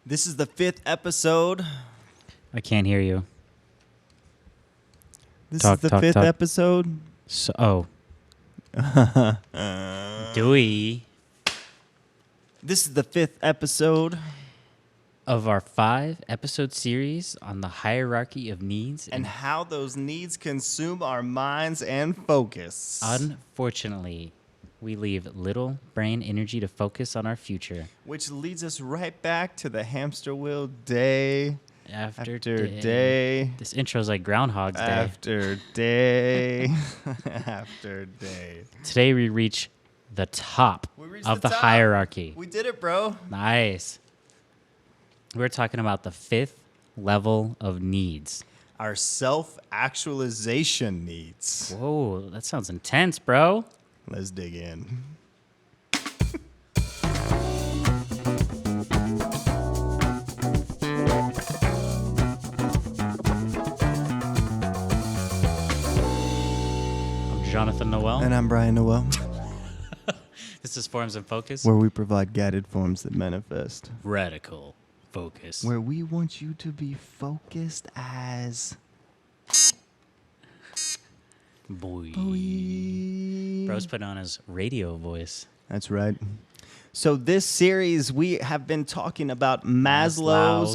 This is the 5th episode. I can't hear you. This Talk, is the talk, 5th talk. episode. So, Dewey This is the 5th episode. of our 5-episode series on the hierarchy of needs. And how those needs consume our minds and focus. Unfortunately, we leave little brain energy to focus on our future. Which leads us right back to the hamster wheel day After day. This intro is like Groundhog's Day. After day. After day. Today we reach the top of the top. hierarchy. We did it, bro. Nice. We're talking about the 5th level of needs. Our self-actualization needs. Whoa, that sounds intense, bro. Let's dig in. I'm Jonathan Noel. And I'm Brian Noel, This is Forms and Focus. where we provide guided forms that manifest. Radical focus. Where we want you to be focused as... Boy. Boy. Bro's put on his radio voice. That's right. So this series, we have been talking about Maslow's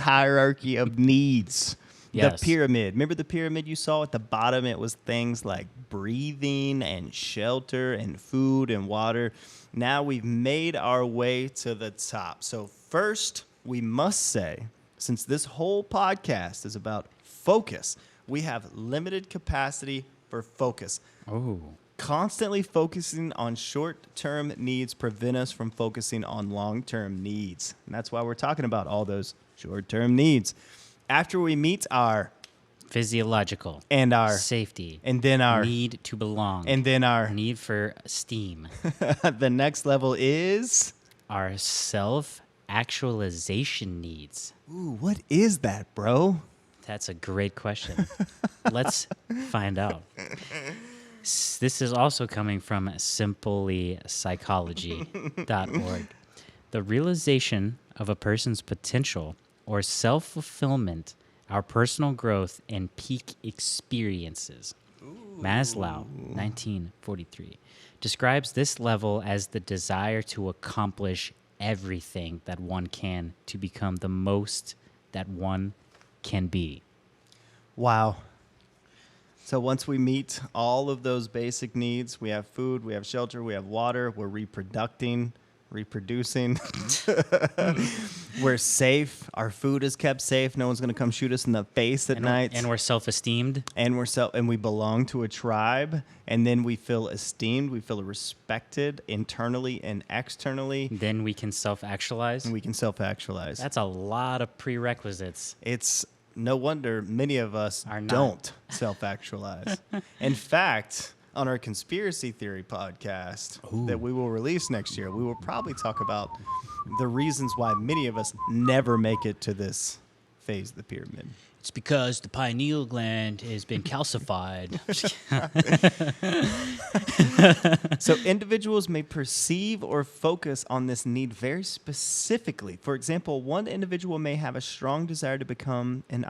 hierarchy of needs. Yes. The pyramid. Remember the pyramid you saw at the bottom? It was things like breathing and shelter and food and water. Now we've made our way to the top. So first, we must say, since this whole podcast is about focus, we have limited capacity for focus. Oh. Constantly focusing on short-term needs prevent us from focusing on long-term needs. And that's why we're talking about all those short-term needs. After we meet our Physiological. and our Safety. and then our Need to belong. and then our Need for esteem. the next level is Our self-actualization needs. ooh, what is that, bro? That's a great question. Let's find out. This is also coming from simplypsychology.org. The realization of a person's potential or self-fulfillment, our personal growth, and peak experiences. Maslow, 1943, describes this level as the desire to accomplish everything that one can to become the most that one can be. Wow. So once we meet all of those basic needs, we have food, we have shelter, we have water, we're reproducing, we're safe, our food is kept safe, no one's going to come shoot us in the face at night. And we're self-esteemed. And we belong to a tribe, and then we feel esteemed, we feel respected internally and externally, Then we can self-actualize. and we can self-actualize. That's a lot of prerequisites. It's no wonder many of us Are not. don't self-actualize. In fact, on our conspiracy theory podcast that we will release next year, we will probably talk about the reasons why many of us never make it to this phase of the pyramid. It's because the pineal gland has been calcified. So individuals may perceive or focus on this need very specifically. For example, one individual may have a strong desire to become an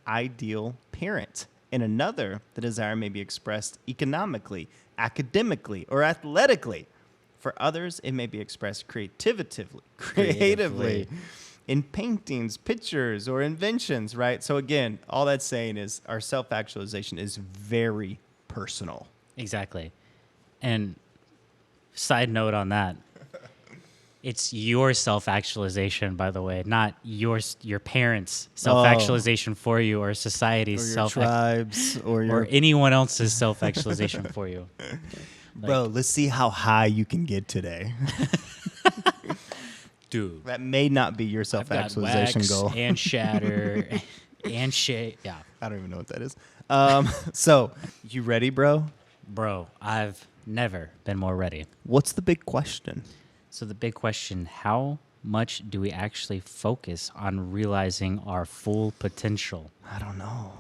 ideal parent. In another, the desire may be expressed economically, academically, or athletically. For others, it may be expressed creatively in paintings, pictures, or inventions, right? So again, all that's saying is our self-actualization is very personal. Exactly. And side note on that, it's your self-actualization, by the way, not your parents' self-actualization for you or society's Or your tribes, or anyone else's self-actualization for you. Bro, let's see how high you can get today. Dude, That may not be your I've got self-actualization wax goal. and shatter and shit. Yeah. I don't even know what that is. So, you ready, bro? Bro, I've never been more ready. What's the big question? So the big question, how much do we actually focus on realizing our full potential? I don't know.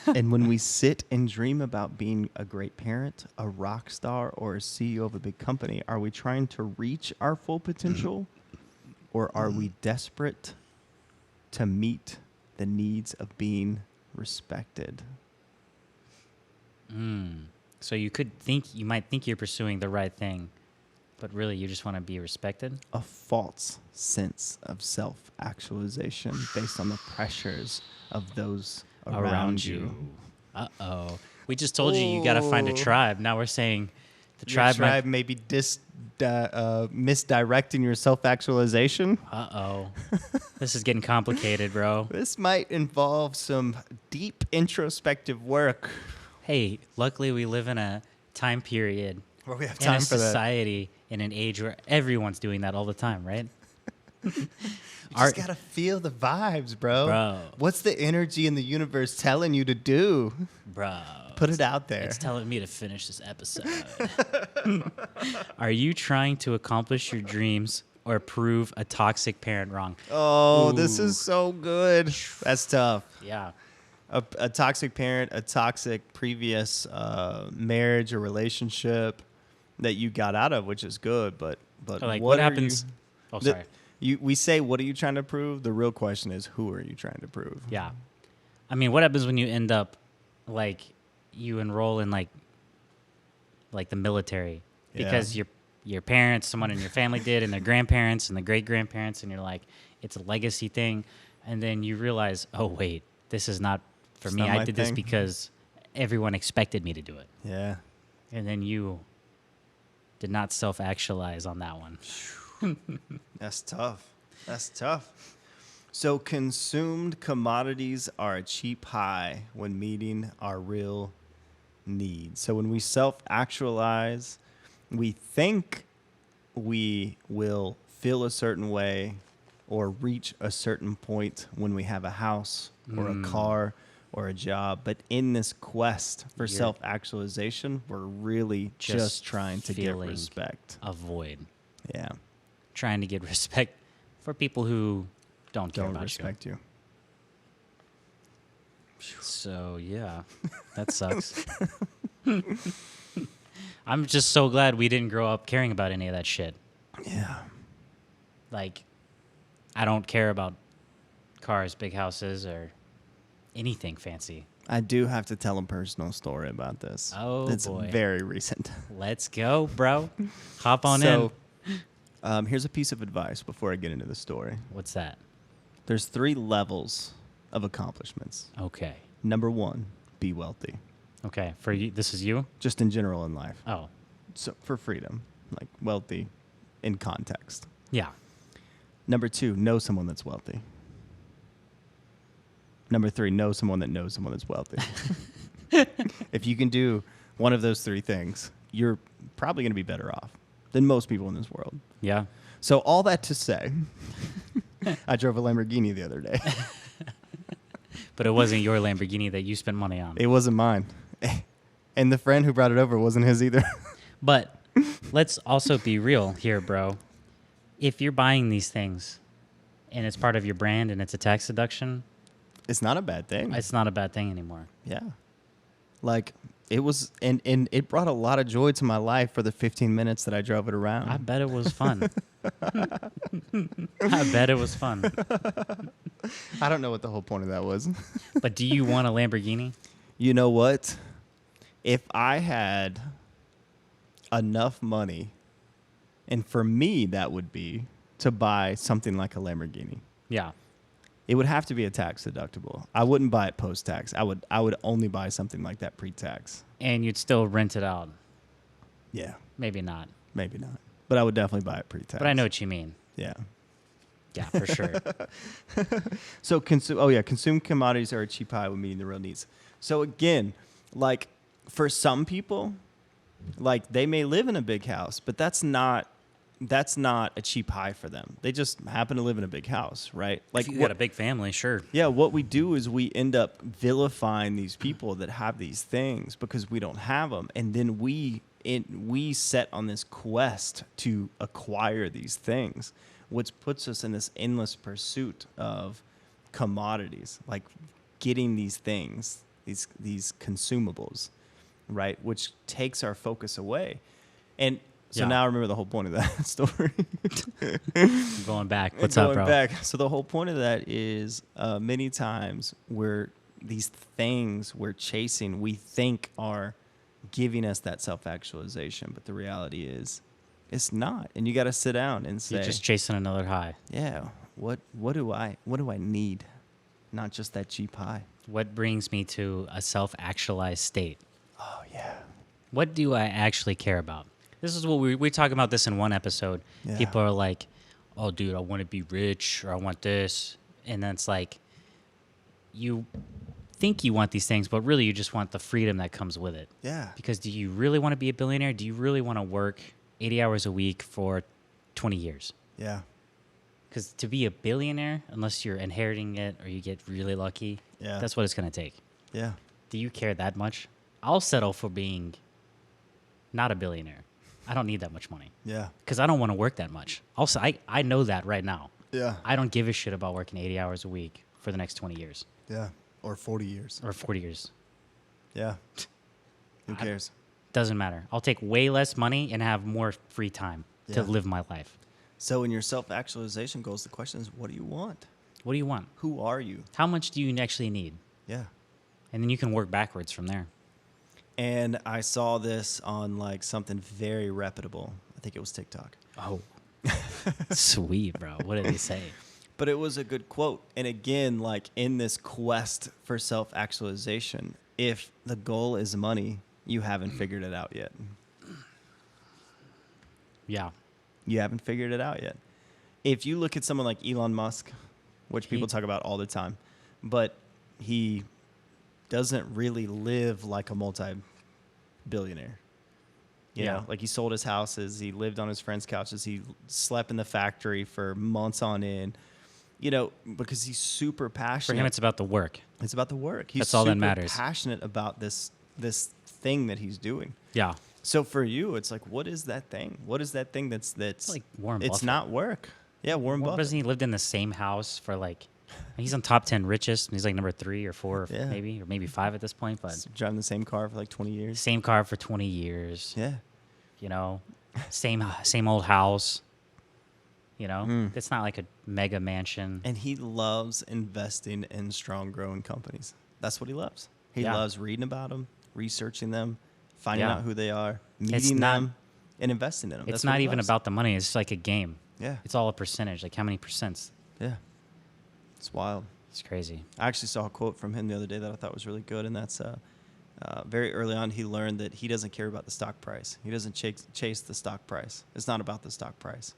And when we sit and dream about being a great parent, a rock star, or a CEO of a big company, are we trying to reach our full potential? or are we desperate to meet the needs of being respected? So you might think you're pursuing the right thing, but really you just want to be respected. A false sense of self-actualization based on the pressures of those around you. Uh-oh. We just told you got to find a Oh. tribe. Now we're saying the Your tribe tribe may be misdirecting your self-actualization. Uh-oh. This is getting complicated, bro. This might involve some deep introspective work. Hey, luckily we live in a time period Where we have in time a for that. society in an age where everyone's doing that all the time, right? You just gotta feel the vibes, bro. Bro. What's the energy in the universe telling you to do? Bro. Put it out there. It's telling me to finish this episode. Are you trying to accomplish your dreams or prove a toxic parent wrong? Oh, this Ooh. is so good. That's tough. Yeah. A toxic parent, a toxic previous marriage or relationship that you got out of, which is good, but Like, what what are happens? You, Oh, sorry. we say, what are you trying to prove? The real question is, who are you trying to prove? Yeah. I mean, what happens when you end up, like, you enroll in, like the military because your parents, someone in your family did, and their grandparents and the great-grandparents, and you're like, it's a legacy thing. And then you realize, oh, wait, this is not for It's me. not I my did thing. this because everyone expected me to do it. Yeah. And then you did not self-actualize on that one. That's tough. That's tough. So consumed commodities are a cheap high when meeting our real needs. So when we self-actualize, we think we will feel a certain way or reach a certain point when we have a house or a car or a job. But in this quest for You're self-actualization, we're really just trying to get feeling respect. a void. Yeah. Trying to get respect for people who don't care Don't about respect you. you. So, yeah, that sucks. I'm just so glad we didn't grow up caring about any of that shit. Yeah. Like, I don't care about cars, big houses, or anything fancy. I do have to tell a personal story about this. Oh, it's boy. very recent. Let's go, bro. Hop on in. Here's a piece of advice before I get into the story. What's that? There's 3 levels of accomplishments. Okay. Number 1, be wealthy. Okay. For you, this is you? Just in general in life. Oh, So for freedom, like wealthy in context. yeah. Number 2, know someone that's wealthy. Number 3, know someone that knows someone that's wealthy. If you can do one of those 3 things, you're probably going to be better off than most people in this world. Yeah. So all that to say, I drove a Lamborghini the other day. But it wasn't your Lamborghini that you spent money on. It wasn't mine. And the friend who brought it over wasn't his either. But let's also be real here, bro. If you're buying these things and it's part of your brand and it's a tax deduction, It's not a bad thing. it's not a bad thing anymore. Yeah. Like it was, and it brought a lot of joy to my life for the 15 minutes that I drove it around. I bet it was fun. I bet it was fun. I don't know what the whole point of that was. But do you want a Lamborghini? You know what? If I had enough money, and for me that would be to buy something like a Lamborghini. Yeah. It would have to be a tax deductible. I wouldn't buy it post-tax. I would only buy something like that pre-tax. And you'd still rent it out. Yeah, Maybe not. maybe not. But I would definitely buy it pre-tax. But I know what you mean. Yeah. Yeah, for sure. So consumed commodities are a cheap high when meeting the real needs. So again, like for some people, like they may live in a big house, but that's not a cheap high for them. They just happen to live in a big house, right? Like If you got a big family, sure. yeah, what we do is we end up vilifying these people that have these things because we don't have them, and then we set on this quest to acquire these things, which puts us in this endless pursuit of commodities, like getting these things, these consumables, right? Which takes our focus away. And So Yeah. now I remember the whole point of that story. I'm going back. What's up, Going bro? back. So the whole point of that is many times where these things we're chasing, we think are giving us that self-actualization, but the reality is it's not. And you got to sit down and say, You're just chasing another high. yeah, what do I need? Not just that cheap high. What brings me to a self-actualized state? Oh yeah. What do I actually care about? This is what we talk about this in one episode. Yeah. People are like, "Oh, dude, I want to be rich, or I want this," and then it's like, you think you want these things, but really you just want the freedom that comes with it. Yeah. Because do you really want to be a billionaire? Do you really want to work 80 hours a week for 20 years? Yeah. Because to be a billionaire, unless you're inheriting it or you get really lucky, Yeah. that's what it's going to take. Yeah. Do you care that much? I'll settle for being not a billionaire. I don't need that much money Yeah. because I don't want to work that much. Also, I know that right now. Yeah. I don't give a shit about working 80 hours a week for the next 20 years Yeah. Or 40 years. or 40 years. Yeah. Who cares? Doesn't matter. I'll take way less money and have more free time to Yeah. live my life. So in your self-actualization goals, the question is, what do you want? What do you want? Who are you? How much do you actually need? Yeah. And then you can work backwards from there. And I saw this on like something very reputable. I think it was TikTok. Oh, sweet, bro. What did he say? But it was a good quote. And again, like in this quest for self-actualization, if the goal is money, you haven't figured it out yet. Yeah. You haven't figured it out yet. If you look at someone like Elon Musk, which people talk about all the time, but he doesn't really live like a multi-billionaire. You know, like he sold his houses, he lived on his friends' couches, he slept in the factory for months on end, you know, because he's super passionate. For him, it's about the work. It's about the work. He's That's all that super matters. passionate about this thing that he's doing. Yeah. So for you, it's like, what is that thing? What is that thing that's Like Warren it's Buffett. not work. Yeah, Warren Buffett. Doesn't he lived in the same house for like, he's on top 10 richest. And he's like number 3 or 4 Yeah. or maybe 5 at this point. But Driving the same car for like 20 years. same car for 20 years. Yeah. You know, same old house. You know, it's not like a mega mansion. And he loves investing in strong growing companies. That's what he loves. He Yeah. loves reading about them, researching them, finding Yeah. out who they are, It's meeting not- them, and investing in them. It's That's what not he even loves. about the money. It's like a game. Yeah. It's all a percentage. Like how many percents? Yeah. It's wild. It's crazy. I actually saw a quote from him the other day that I thought was really good, and that's very early on he learned that he doesn't care about the stock price. He doesn't chase the stock price. It's not about the stock price.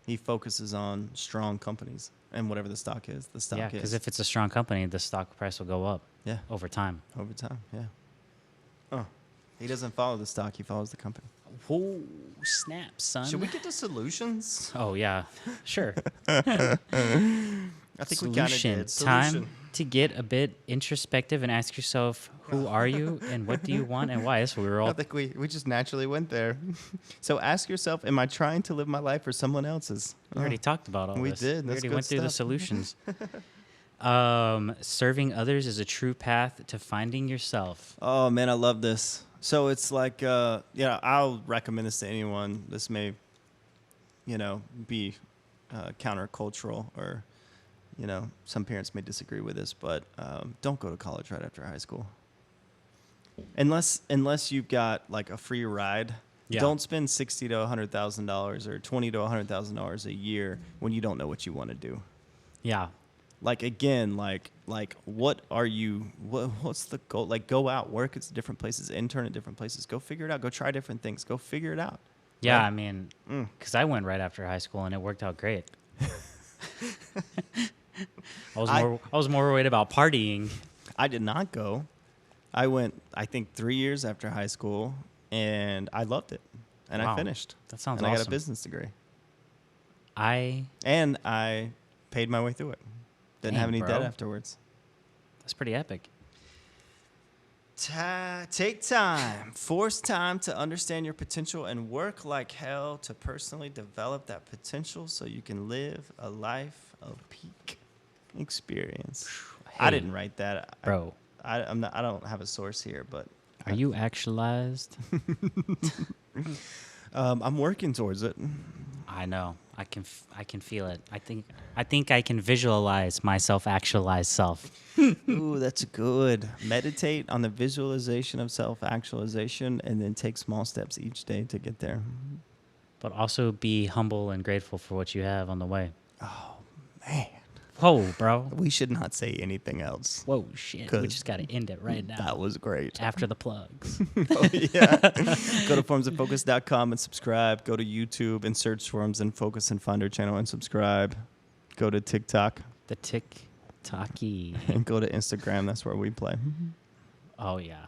He focuses on strong companies and whatever the stock is, the stock Yeah, is. because if it's a strong company, the stock price will go up Yeah, over time. over time, yeah. Oh, he doesn't follow the stock, he follows the company. Whoa, snap, son. Should we get to solutions? Oh, yeah. Sure. I think we kind of Solution. did. Time to get a bit introspective and ask yourself, who are you and what do you want and why? That's what we were all. I think we just naturally went there. So ask yourself, am I trying to live my life for someone else's? We already talked about all we this. did. We That's already good went through the stuff. solutions. Serving others is a true path to finding yourself. Oh man, I love this. So it's like, I'll recommend this to anyone. This may, be countercultural, or, some parents may disagree with this, but don't go to college right after high school. Unless you've got like a free ride. Yeah. Don't spend $60,000 to $100,000 or $20,000 to $100,000 a year when you don't know what you want to do. Yeah. Like again, like what are you? What's the goal? Like go out, work at different places, intern at different places. Go figure it out. Go try different things. Go figure it out. Yeah, Right? I mean, because I went right after high school and it worked out great. I was more worried about partying. I did not go. I went, I think, 3 years after high school, and I loved it. And Wow. I finished. That sounds and I got a awesome. business degree. That's And I paid my way through it. Didn't have Dang, any debt bro. afterwards. pretty epic. Take time, force time to understand your potential and work like hell to personally develop that potential so you can live a life of peak experience. I Hey, didn't write that. Bro, I don't have a source here, but are you actualized? I'm working towards it. I know. I can feel it. I think I can visualize my self-actualized self. Ooh, that's good. Meditate on the visualization of self-actualization and then take small steps each day to get there. But also be humble and grateful for what you have on the way. Oh, man. Whoa, bro. We should not say anything else. Whoa, shit. We 'Cause just got to end it right now. That was great. After the plugs. Oh, yeah. Go to formsofocus.com and subscribe. Go to YouTube and search Forms and Focus and find our channel and subscribe. Go to TikTok The tick-tocky. and go to Instagram. That's where we play. Oh, yeah.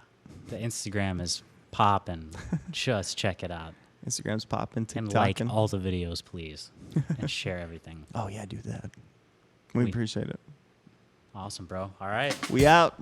The Instagram is popping. Just check it out. Instagram's popping, TikTok. And like all the videos, please. And share everything. Oh, yeah, do that. We appreciate it. Awesome, bro. All right. We out.